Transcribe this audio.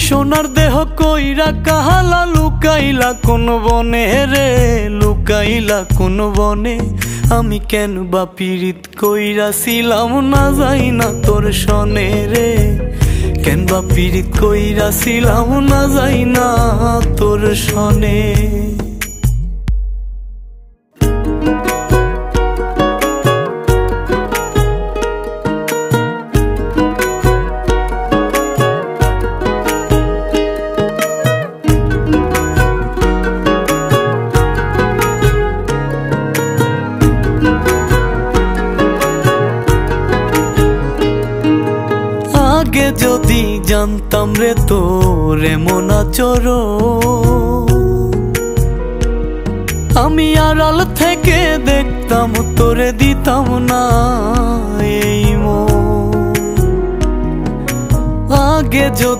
সোনার দেহ কইরা কাহালা লুকাইলা কোন বনে রে, লুকাইলা কোন বনে। আমি কেন বা পীড়িত কইরাছিলাম না যাই না তোর সনে রে, কেন বা পীড়িত কইরাছিলাম না যাই না তোর সনে। আগে যদি জানতাম রে তোর এমন আচরণ, আমি আড়াল থেকে দেখতাম তোরে দিতাম না এই মন। আগে যদি